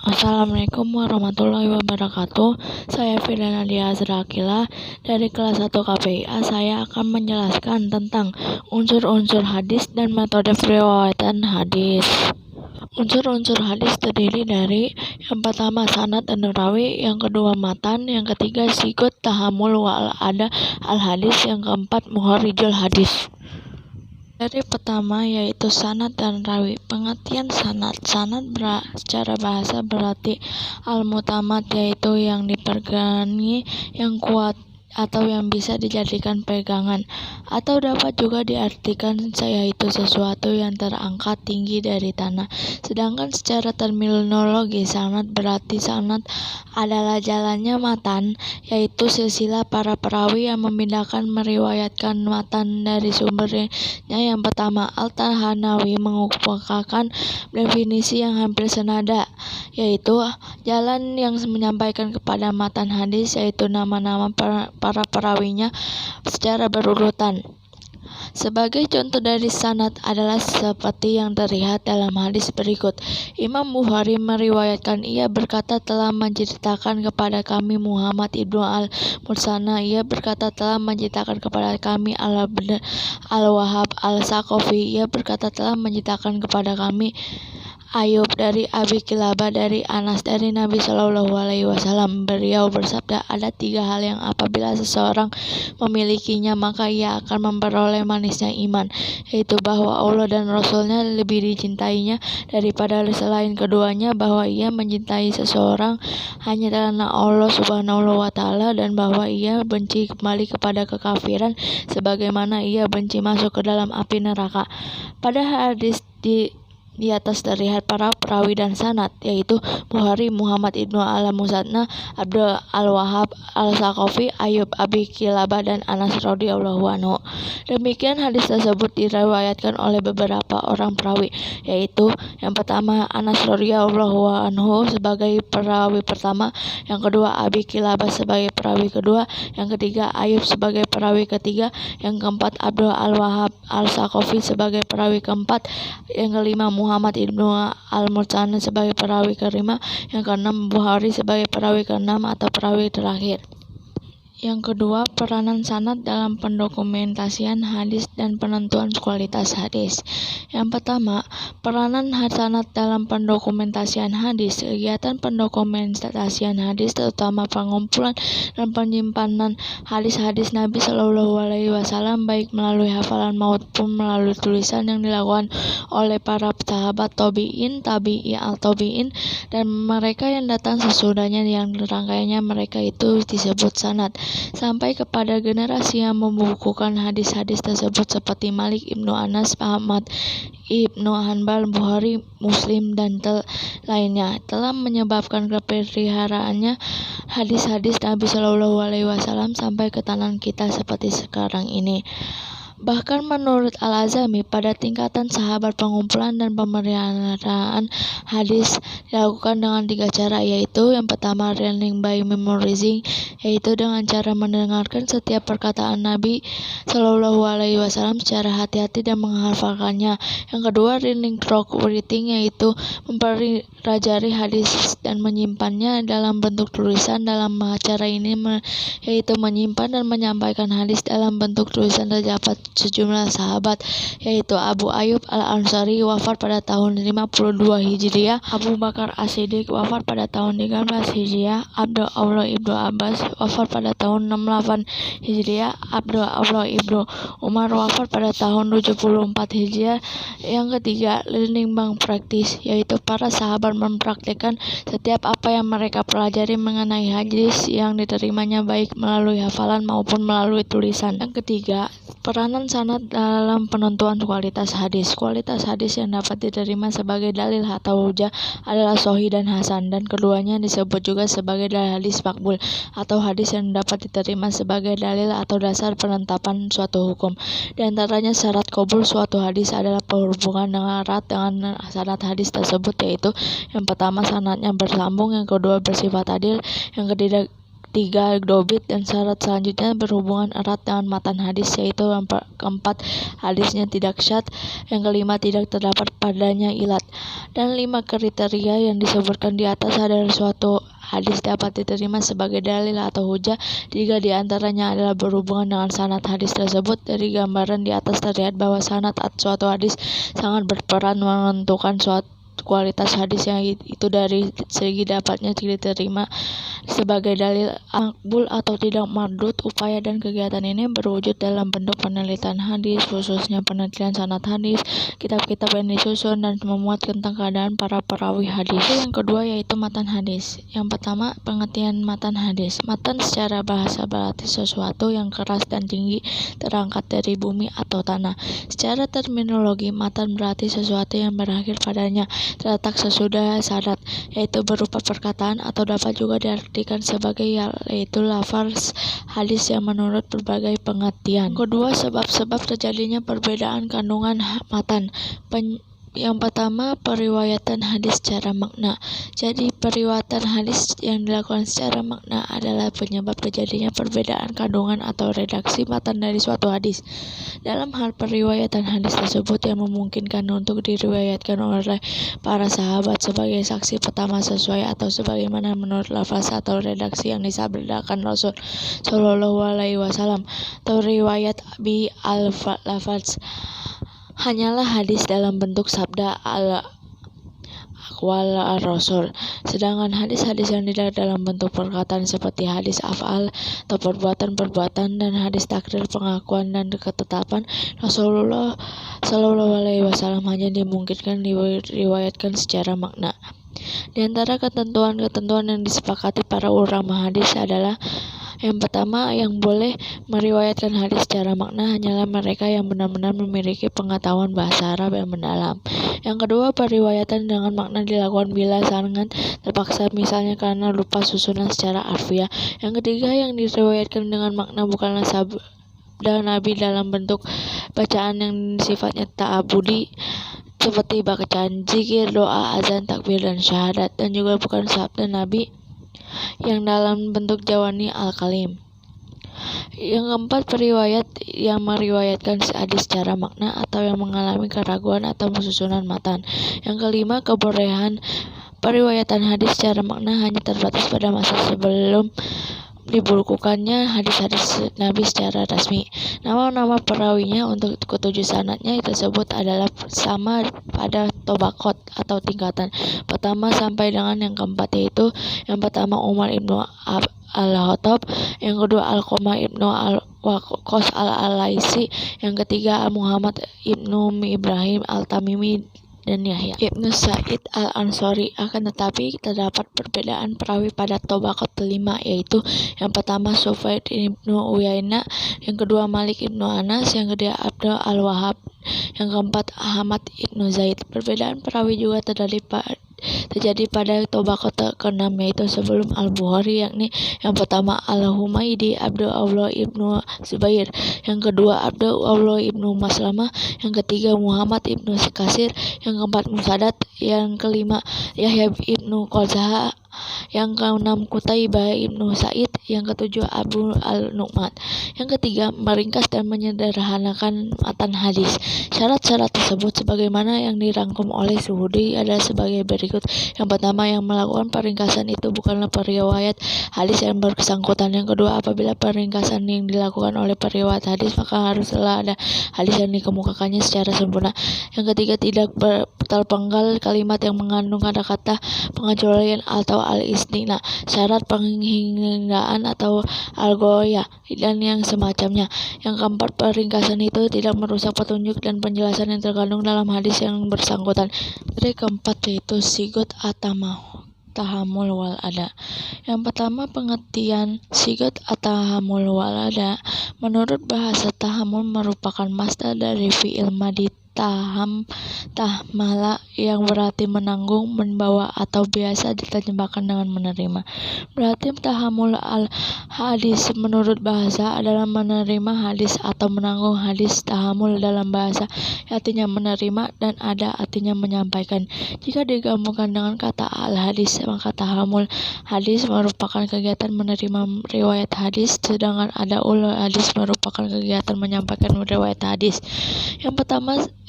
Assalamualaikum warahmatullahi wabarakatuh. Saya Firda Nadia Azrakila dari kelas 1 KPIA. Saya akan menjelaskan tentang unsur-unsur hadis dan metode periwayatan hadis. Unsur-unsur hadis terdiri dari yang pertama sanad dan rawi, yang kedua matan, yang ketiga sikut tahamul wal ada al hadis, yang keempat muharijul hadis. Dari pertama yaitu sanad dan rawi. Pengertian sanad. Sanad secara bahasa berarti al-mutamad, yaitu yang dipergani, yang kuat atau yang bisa dijadikan pegangan, atau dapat juga diartikan yaitu sesuatu yang terangkat tinggi dari tanah. Sedangkan secara terminologi sanad berarti sanad adalah jalannya matan, yaitu silsilah para perawi yang memindahkan meriwayatkan matan dari sumbernya. Yang pertama, Al-Tahanawi mengumpulkan definisi yang hampir senada, yaitu jalan yang menyampaikan kepada matan hadis, yaitu nama-nama para perawinya secara berurutan. Sebagai contoh dari sanad adalah seperti yang terlihat dalam hadis berikut. Imam Bukhari meriwayatkan, ia berkata telah menceritakan kepada kami Muhammad ibnu al-Musanna, ia berkata telah menceritakan kepada kami al-Wahab al-Saqafi, ia berkata telah menceritakan kepada kami Ayub dari Abi Kilabah dari Anas dari Nabi Shallallahu Alaihi Wasallam. Beliau bersabda, ada 3 hal yang apabila seseorang memilikinya maka ia akan memperoleh manisnya iman, yaitu bahwa Allah dan Rasulnya lebih dicintainya daripada selain keduanya, bahwa ia mencintai seseorang hanya karena Allah Subhanahu wa Ta'ala, dan bahwa ia benci kembali kepada kekafiran sebagaimana ia benci masuk ke dalam api neraka. Pada hadis di atas terlihat para perawi dan sanad, yaitu Bukhari Muhammad ibnu al-Musanna, Abdul al-Wahab al-Saqafi, Ayub Abi Kilabah, dan Anas radhiyallahu anhu. Demikian hadis tersebut diriwayatkan oleh beberapa orang perawi, yaitu yang pertama Anas radhiyallahu anhu sebagai perawi pertama, yang kedua Abi Kilabah sebagai perawi kedua, yang ketiga Ayub sebagai perawi ketiga, yang keempat Abdul al-Wahab al-Saqafi sebagai perawi keempat, yang kelima Muhammad ibnu al-Musanna sebagai perawi kelima, yang keenam Bukhari sebagai perawi keenam atau perawi terakhir. Yang kedua, peranan sanad dalam pendokumentasian hadis dan penentuan kualitas hadis. Yang pertama, peranan sanad dalam pendokumentasian hadis. Kegiatan pendokumentasian hadis terutama pengumpulan dan penyimpanan hadis-hadis Nabi Shallallahu Alaihi Wasallam baik melalui hafalan maupun melalui tulisan yang dilakukan oleh para sahabat tabi'in, tabi'i al-tabi'in, dan mereka yang datang sesudahnya, yang rangkaiannya mereka itu disebut sanad, sampai kepada generasi yang membukukan hadis-hadis tersebut seperti Malik ibnu Anas, Ahmad ibnu Hanbal, Bukhari, Muslim, dan lainnya, telah menyebabkan keperiharaannya hadis-hadis Nabi Shallallahu Alaihi Wasallam sampai ke tangan kita seperti sekarang ini. Bahkan menurut Al-Azami, pada tingkatan sahabat pengumpulan dan pemeliharaan hadis dilakukan dengan 3 cara, yaitu yang pertama learning by memorizing, yaitu dengan cara mendengarkan setiap perkataan Nabi Shallallahu Alaihi Wasallam secara hati-hati dan menghafalkannya. Yang kedua learning through reading, yaitu mempelajari hadis dan menyimpannya dalam bentuk tulisan. Dalam cara ini yaitu menyimpan dan menyampaikan hadis dalam bentuk tulisan terdapat sejumlah sahabat, yaitu Abu Ayyub al-Ansari wafat pada tahun 52 Hijriah, Abu Bakar As-Siddiq wafat pada tahun 13 Hijriah, Abdul Allah ibnu Abbas wafat pada tahun 68 Hijriah, Abdul Allah ibnu Umar wafat pada tahun 74 Hijriah. Yang ketiga, learning by practice, yaitu para sahabat mempraktikkan setiap apa yang mereka pelajari mengenai hadis yang diterimanya baik melalui hafalan maupun melalui tulisan. Yang ketiga, peranan sanad dalam penentuan kualitas hadis. Kualitas hadis yang dapat diterima sebagai dalil atau hujah adalah sahih dan hasan, dan keduanya disebut juga sebagai dalil hadis makbul atau hadis yang dapat diterima sebagai dalil atau dasar penetapan suatu hukum. Di antaranya syarat qabul suatu hadis adalah berhubungan dengan erat dengan sanad hadis tersebut, yaitu yang pertama sanadnya bersambung, yang kedua bersifat adil, yang ketiga ketiga dobit, dan syarat selanjutnya berhubungan erat dengan matan hadis, yaitu yang keempat hadisnya tidak syadz, yang kelima tidak terdapat padanya ilat, dan 5 kriteria yang disebutkan di atas adalah suatu hadis dapat diterima sebagai dalil atau hujah. 3 di antaranya adalah berhubungan dengan sanad hadis tersebut. Dari gambaran di atas terlihat bahwa sanad suatu hadis sangat berperan menentukan suatu kualitas hadis yang itu dari segi dapatnya diterima sebagai dalil makbul atau tidak mardud. Upaya dan kegiatan ini berwujud dalam bentuk penelitian hadis, khususnya penelitian sanad hadis, kitab-kitab yang disusun dan memuat tentang keadaan para perawi hadis. Yang kedua yaitu matan hadis. Yang pertama, pengertian matan hadis. Matan secara bahasa berarti sesuatu yang keras dan tinggi, terangkat dari bumi atau tanah. Secara terminologi, matan berarti sesuatu yang berakhir padanya terletak sesudah sanad, yaitu berupa perkataan, atau dapat juga diartikan sebagai yaitu lafaz hadis yang menurut berbagai pengertian. Kedua, sebab-sebab terjadinya perbedaan kandungan matan. Yang pertama, periwayatan hadis secara makna. Jadi, periwayatan hadis yang dilakukan secara makna adalah penyebab terjadinya perbedaan kandungan atau redaksi matan dari suatu hadis. Dalam hal periwayatan hadis tersebut yang memungkinkan untuk diriwayatkan oleh para sahabat sebagai saksi pertama sesuai atau sebagaimana menurut lafaz atau redaksi yang disabdakan Rasul Shallallahu Alaihi Wasallam, atau riwayat bi al-lafaz hanyalah hadis dalam bentuk sabda al-aqwal ar-rasul. Sedangkan hadis-hadis yang tidak dalam bentuk perkataan seperti hadis af'al atau perbuatan-perbuatan, dan hadis takrir pengakuan dan ketetapan Rasulullah Shallallahu Alaihi Wasallam hanya dimungkinkan diriwayatkan secara makna. Di antara ketentuan-ketentuan yang disepakati para ulama hadis adalah: yang pertama, yang boleh meriwayatkan hadis secara makna hanyalah mereka yang benar-benar memiliki pengetahuan bahasa Arab yang mendalam. Yang kedua, periwayatan dengan makna dilakukan bila sangat terpaksa, misalnya karena lupa susunan secara harfiah. Yang ketiga, yang diriwayatkan dengan makna bukanlah sabda Nabi dalam bentuk bacaan yang sifatnya ta'abudi, seperti bacaan zikir, doa, azan, takbir, dan syahadat, dan juga bukan sabda Nabi yang dalam bentuk jawani al-kalim. Yang keempat, periwayat yang meriwayatkan hadis secara makna atau yang mengalami keraguan atau susunan matan. Yang kelima, kebolehan periwayatan hadis secara makna hanya terbatas pada masa sebelum dibukukannya hadis-hadis Nabi secara resmi. Nama-nama perawinya untuk ketujuh sanadnya tersebut adalah sama pada tobakot atau tingkatan pertama sampai dengan yang keempat, yaitu yang pertama Umar ibnu al-Khattab, yang kedua Alqamah ibnu al-Waqqas al-Laisi, yang ketiga Muhammad ibnu Ibrahim al-Tamimi, dan Yahya ibnu Sa'id al-Ansari. Akan tetapi terdapat perbedaan perawi pada tobaqat kelima, yaitu yang pertama Sufyan ibnu Uyainah, yang kedua Malik ibnu Anas, yang ketiga Abdul al-Wahhab, yang keempat Ahmad ibnu Zaid. Perbedaan perawi juga terjadi pada tobaqat ke-6, yaitu sebelum Al-Bukhari, yakni yang pertama Al-Humaydi Abdullah ibnu Zubair, yang kedua Abdullah ibnu Maslamah, yang ketiga Muhammad ibnu Kasir, yang keempat Musaddad, yang kelima Yahya ibnu Qazah, yang keenam Qutaibah ibnu Sa'id, yang ketujuh Abu al-Nu'man. Yang ketiga, meringkas dan menyederhanakan matan hadis. Syarat-syarat tersebut sebagaimana yang dirangkum oleh Suhudi adalah sebagai berikut. Yang pertama, yang melakukan peringkasan itu bukanlah periwayat hadis yang bersangkutan. Yang kedua, apabila peringkasan yang dilakukan oleh periwayat hadis, maka haruslah ada hadis yang dikemukakannya secara sempurna. Yang ketiga, tidak terpenggal kalimat yang mengandung kata-kata pengecualian atau al-istina, syarat penghinaan atau al-ghoyah, dan yang semacamnya. Yang keempat, peringkasan itu tidak merusak petunjuk dan penjelasan yang terkandung dalam hadis yang bersangkutan. Dari keempat yaitu sigot tahamul wal ada. Yang pertama, pengertian sigot tahamul wal ada. Menurut bahasa, tahamul merupakan masdar dari fi'il madhi tahmala yang berarti menanggung, membawa atau biasa diterjemahkan dengan menerima. Berarti tahamul al-hadis menurut bahasa adalah menerima hadis atau menanggung hadis. Tahamul dalam bahasa artinya menerima dan ada artinya menyampaikan. Jika digabungkan dengan kata al-hadis, maka tahamul hadis merupakan kegiatan menerima riwayat hadis, sedangkan ada ul hadis merupakan kegiatan menyampaikan riwayat hadis.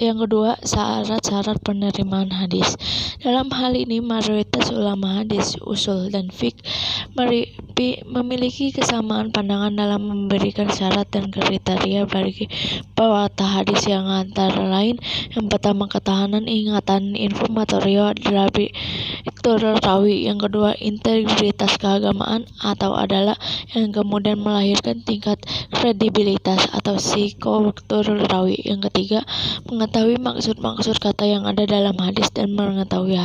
Yang kedua, syarat-syarat penerimaan hadis. Dalam hal ini, mayoritas ulama hadis, usul, dan fiqh memiliki kesamaan pandangan dalam memberikan syarat dan kriteria bagi pewarta hadis yang antara lain: yang pertama, ketahanan ingatan informatorio rawi; yang kedua, integritas keagamaan atau adalah; yang kemudian melahirkan tingkat kredibilitas atau psikokultur rawi; yang ketiga, mengetahui maksud-maksud kata yang ada dalam hadis dan mengetahui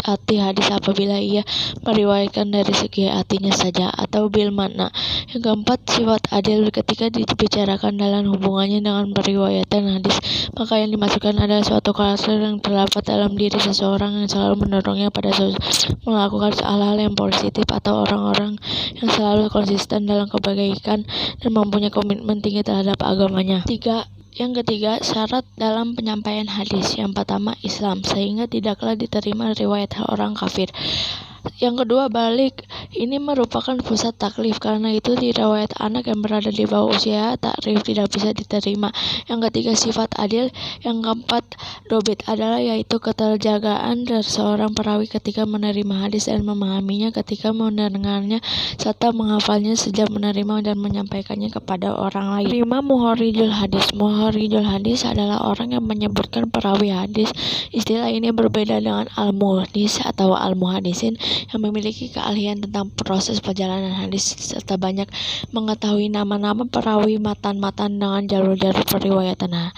arti hadis apabila ia meriwayatkan dari segi artinya saja atau bil makna; yang keempat, sifat adil ketika dibicarakan dalam hubungannya dengan periwayatan hadis, maka yang dimaksudkan adalah suatu karakter yang terdapat dalam diri seseorang yang selalu mendorongnya pada melakukan hal-hal yang positif, atau orang-orang yang selalu konsisten dalam kebaikan dan mempunyai komitmen tinggi terhadap agamanya. Yang ketiga, syarat dalam penyampaian hadis. Yang pertama, Islam, sehingga tidaklah diterima riwayat orang kafir. Yang kedua, balik. Ini merupakan pusat taklif, karena itu riwayat anak yang berada di bawah usia taklif tidak bisa diterima. Yang ketiga, sifat adil. Yang keempat, dobit adalah yaitu keterjagaan seorang perawi ketika menerima hadis dan memahaminya ketika mendengarnya serta menghafalnya sejak menerima dan menyampaikannya kepada orang lain. 5. Muhorijul hadis. Muhorijul hadis adalah orang yang menyebutkan perawi hadis. Istilah ini berbeda dengan al-muhdis atau al-muhadisin yang memiliki keahlian tentang proses perjalanan hadis serta banyak mengetahui nama-nama perawi, matan-matan dengan jalur-jalur periwayatannya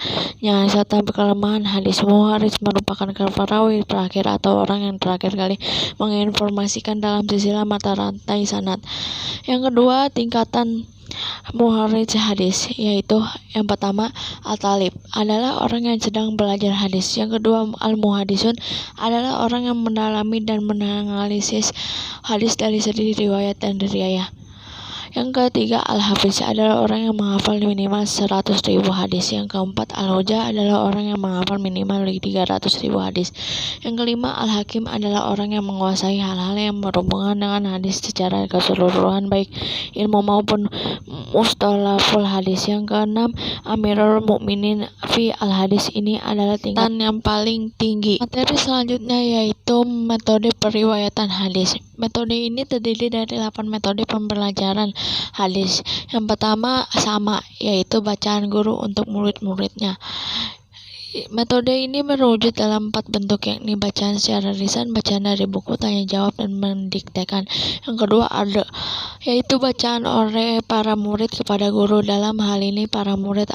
serta kelemahan hadis. Muharis merupakan perawi terakhir atau orang yang terakhir kali menginformasikan dalam silsilah mata rantai sanad. Yang kedua, tingkatan muharrij hadis, yaitu yang pertama, al-talib adalah orang yang sedang belajar hadis. Yang kedua, al-muhadisun adalah orang yang mendalami dan menganalisis hadis dari segi riwayat dan riwayat. Yang ketiga, al-hafiz adalah orang yang menghafal minimal 100.000 hadis. Yang keempat, al-hujjah adalah orang yang menghafal minimal 300.000 hadis. Yang kelima, al-hakim adalah orang yang menguasai hal-hal yang berhubungan dengan hadis secara keseluruhan, baik ilmu maupun mustalahul hadis. Yang keenam, amirul mukminin fi al-hadis. Ini adalah tingkatan yang paling tinggi. Materi selanjutnya yaitu metode periwayatan hadis. Metode ini terdiri dari 8 metode pembelajaran hadis. Yang pertama, sama, yaitu bacaan guru untuk murid-muridnya. Metode ini berwujud dalam 4 bentuk, yakni bacaan secara lisan, bacaan dari buku, tanya jawab, dan mendiktekan. Yang kedua, ada, yaitu bacaan oleh para murid kepada guru. Dalam hal ini para murid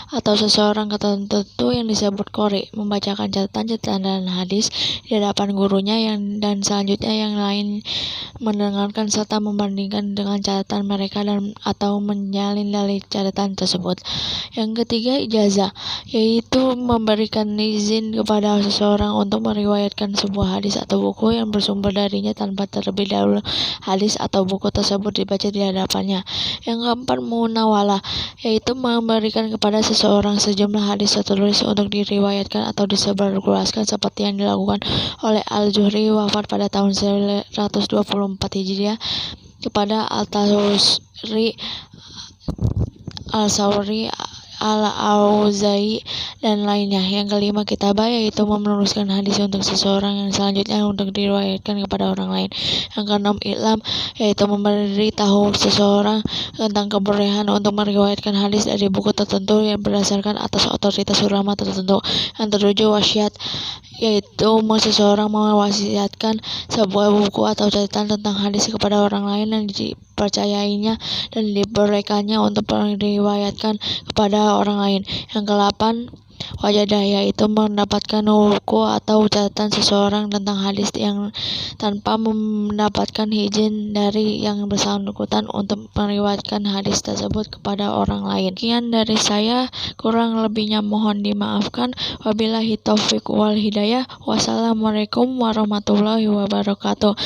atau seseorang tertentu yang disebut qori membacakan catatan dan hadis di hadapan gurunya, dan selanjutnya yang lain mendengarkan serta membandingkan dengan catatan mereka atau menyalin dari catatan tersebut. Yang ketiga, ijazah, yaitu memberikan izin kepada seseorang untuk meriwayatkan sebuah hadis atau buku yang bersumber darinya tanpa terlebih dahulu hadis atau buku tersebut dibaca di hadapannya. Yang keempat, munawalah, yaitu memberikan kepada seseorang sejumlah hadis tertulis untuk diriwayatkan atau disebarluaskan, seperti yang dilakukan oleh Al-Zuhri wafat pada tahun 124 Hijriah kepada Al-Tawsri, Al-Sawri, Al-Auza'i, dan lainnya. Yang kelima, kitabah, yaitu menuliskan hadis untuk seseorang yang selanjutnya untuk diriwayatkan kepada orang lain. Yang keenam, iklam, yaitu memberitahu seseorang tentang kebolehan untuk meriwayatkan hadis dari buku tertentu yang berdasarkan atas otoritas ulama tertentu. Yang ketujuh, wasiat, yaitu seseorang mewasiatkan sebuah buku atau catatan tentang hadis kepada orang lain yang dipercayainya dan dibolehkannya untuk diriwayatkan kepada orang lain. Yang kedelapan, wajadah, yaitu mendapatkan buku atau catatan seseorang tentang hadis yang tanpa mendapatkan izin dari yang bersangkutan untuk meriwayatkan hadis tersebut kepada orang lain. Sekian dari saya, kurang lebihnya mohon dimaafkan. Wabillahi taufiq wal hidayah. Wassalamualaikum warahmatullahi wabarakatuh.